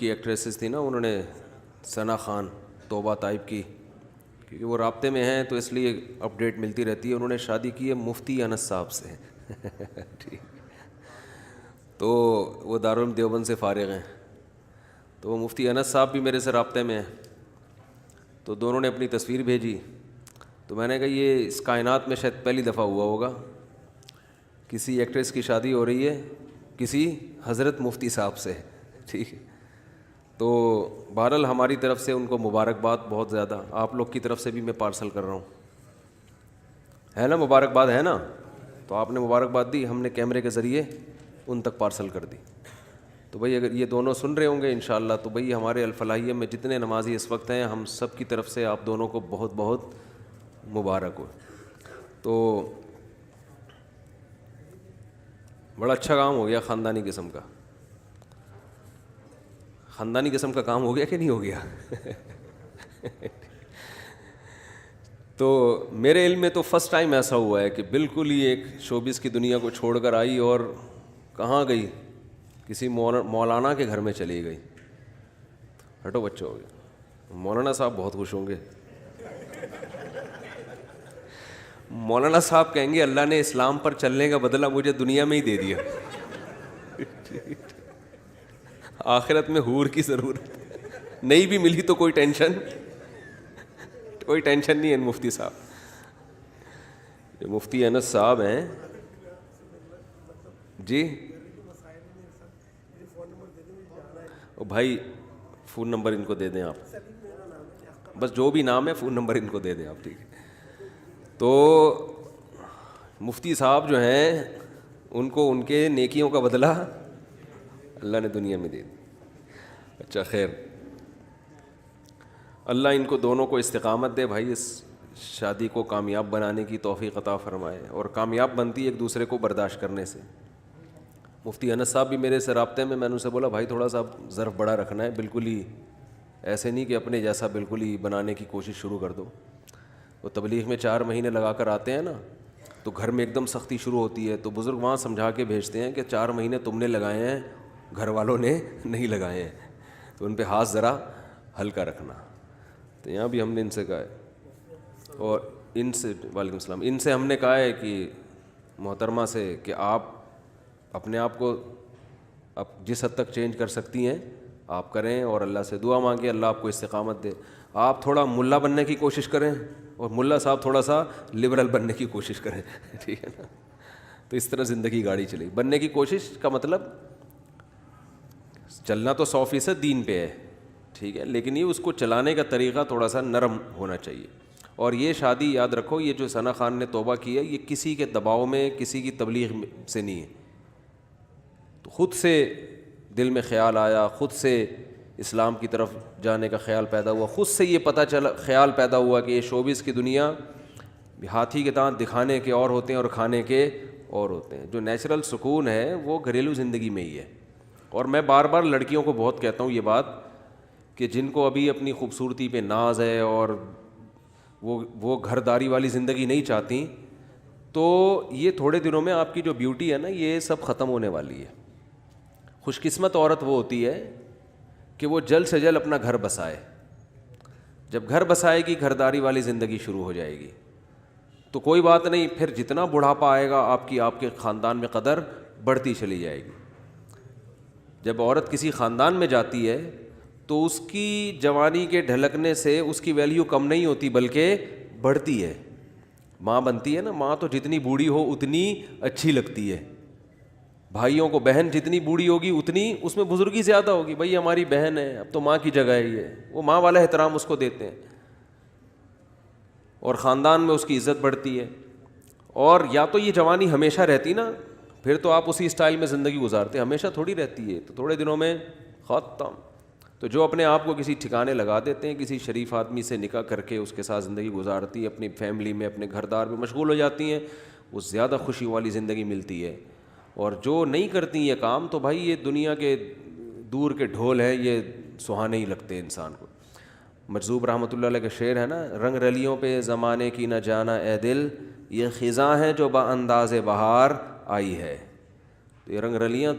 کی ایکٹریسز تھیں نا, انہوں نے ثنا خان توبہ طائب کی, کیونکہ وہ رابطے میں ہیں تو اس لیے اپڈیٹ ملتی رہتی ہے. انہوں نے شادی کی ہے مفتی انس صاحب سے ٹھیک, تو وہ دارالعلوم دیوبند سے فارغ ہیں, تو وہ مفتی انس صاحب بھی میرے سے رابطے میں ہیں. تو دونوں نے اپنی تصویر بھیجی, تو میں نے کہا یہ اس کائنات میں شاید پہلی دفعہ ہوا ہوگا کسی ایکٹریس کی شادی ہو رہی ہے کسی حضرت مفتی صاحب سے, ٹھیک ہے. تو بہرحال ہماری طرف سے ان کو مبارکباد بہت زیادہ, آپ لوگ کی طرف سے بھی میں پارسل کر رہا ہوں, ہے نا, مبارکباد ہے نا. تو آپ نے مبارکباد دی, ہم نے کیمرے کے ذریعے ان تک پارسل کر دی. تو بھئی اگر یہ دونوں سن رہے ہوں گے انشاءاللہ, تو بھئی ہمارے الفلاحیہ میں جتنے نمازی اس وقت ہیں, ہم سب کی طرف سے آپ دونوں کو بہت بہت مبارک ہو. تو بڑا اچھا کام ہو گیا خاندانی قسم کا. خاندانی قسم کا کام ہو گیا کہ نہیں ہو گیا تو میرے علم میں تو فرسٹ ٹائم ایسا ہوا ہے کہ بالکل ہی ایک شوبز کی دنیا کو چھوڑ کر آئی اور کہاں گئی, کسی مولانا کے گھر میں چلی گئی. ہٹو بچہ ہو گیا, مولانا صاحب بہت خوش ہوں گے. مولانا صاحب کہیں گے اللہ نے اسلام پر چلنے کا بدلہ مجھے دنیا میں ہی دے دیا, آخرت میں حور کی ضرورت نہیں بھی ملی تو کوئی ٹینشن نہیں ہے. مفتی صاحب, یہ مفتی انس صاحب ہیں جی. بھائی فون نمبر ان کو دے دیں آپ, بس جو بھی نام ہے فون نمبر ان کو دے دیں آپ, ٹھیک ہے. تو مفتی صاحب جو ہیں ان کو ان کے نیکیوں کا بدلہ اللہ نے دنیا میں دے دیا. اچھا خیر, اللہ ان کو دونوں کو استقامت دے بھائی, اس شادی کو کامیاب بنانے کی توفیق عطا فرمائے, اور کامیاب بنتی ایک دوسرے کو برداشت کرنے سے. مفتی انس صاحب بھی میرے سے رابطے میں, میں نے ان سے بولا بھائی تھوڑا سا ظرف بڑا رکھنا ہے, بالکل ہی ایسے نہیں کہ اپنے جیسا بالکل ہی بنانے کی کوشش شروع کر دو. وہ تبلیغ میں 4 مہینے لگا کر آتے ہیں نا, تو گھر میں ایک دم سختی شروع ہوتی ہے, تو بزرگ وہاں سمجھا کے بھیجتے ہیں کہ 4 مہینے تم نے لگائے ہیں, گھر والوں نے نہیں لگائے ہیں, تو ان پہ ہاتھ ذرا ہلکا رکھنا. تو یہاں بھی ہم نے ان سے کہا ہے, اور ان سے وعلیکم السلام, ان سے ہم نے کہا ہے کہ محترمہ سے کہ آپ اپنے آپ کو اب جس حد تک چینج کر سکتی ہیں آپ کریں, اور اللہ سے دعا مانگیں اللہ آپ کو استقامت دے. آپ تھوڑا ملا بننے کی کوشش کریں, اور ملا صاحب تھوڑا سا لبرل بننے کی کوشش کریں, ٹھیک ہے نا. تو اس طرح زندگی گاڑی چلے. بننے کی کوشش کا مطلب چلنا تو 100% دین پہ ہے, ٹھیک ہے, لیکن یہ اس کو چلانے کا طریقہ تھوڑا سا نرم ہونا چاہیے. اور یہ شادی یاد رکھو, یہ جو ثنا خان نے توبہ کی ہے, یہ کسی کے دباؤ میں, کسی کی تبلیغ سے نہیں ہے. تو خود سے دل میں خیال آیا, خود سے اسلام کی طرف جانے کا خیال پیدا ہوا, خود سے یہ پتہ چلا, خیال پیدا ہوا کہ یہ شوبز کی دنیا ہاتھی کے دانت دکھانے کے اور ہوتے ہیں اور کھانے کے اور ہوتے ہیں. جو نیچرل سکون ہے وہ گھریلو زندگی میں ہی ہے. اور میں بار بار لڑکیوں کو بہت کہتا ہوں یہ بات کہ جن کو ابھی اپنی خوبصورتی پہ ناز ہے اور وہ گھرداری والی زندگی نہیں چاہتی, تو یہ تھوڑے دنوں میں آپ کی جو بیوٹی ہے نا یہ سب ختم ہونے والی ہے. خوش قسمت عورت وہ ہوتی ہے کہ وہ جلد سے جلد اپنا گھر بسائے. جب گھر بسائے گی گھرداری والی زندگی شروع ہو جائے گی, تو کوئی بات نہیں, پھر جتنا بڑھاپا آئے گا آپ کے خاندان میں قدر بڑھتی چلی جائے گی. جب عورت کسی خاندان میں جاتی ہے تو اس کی جوانی کے ڈھلکنے سے اس کی ویلیو کم نہیں ہوتی بلکہ بڑھتی ہے. ماں بنتی ہے نا, ماں تو جتنی بوڑھی ہو اتنی اچھی لگتی ہے. بھائیوں کو بہن جتنی بوڑھی ہوگی اتنی اس میں بزرگی زیادہ ہوگی. بھائی ہماری بہن ہے, اب تو ماں کی جگہ ہے, یہ وہ ماں والا احترام اس کو دیتے ہیں, اور خاندان میں اس کی عزت بڑھتی ہے. اور یا تو یہ جوانی ہمیشہ رہتی نا, پھر تو آپ اسی اسٹائل میں زندگی گزارتے. ہمیشہ تھوڑی رہتی ہے, تو تھوڑے دنوں میں ختم. تو جو اپنے آپ کو کسی ٹھکانے لگا دیتے ہیں, کسی شریف آدمی سے نکاح کر کے اس کے ساتھ زندگی گزارتی, اپنی فیملی میں اپنے گھر دار میں مشغول ہو جاتی ہیں, وہ زیادہ خوشی والی زندگی ملتی ہے. اور جو نہیں کرتی یہ کام, تو بھائی یہ دنیا کے دور کے ڈھول ہیں, یہ سہانے ہی لگتے ہیں انسان کو. مجذوب رحمۃ اللہ علیہ کا شعر ہے نا, رنگ رلیوں پہ زمانے کی نہ جانا اے دل, یہ خزاں ہے جو با انداز بہار آئی ہے. تو یہ رنگ رلیاں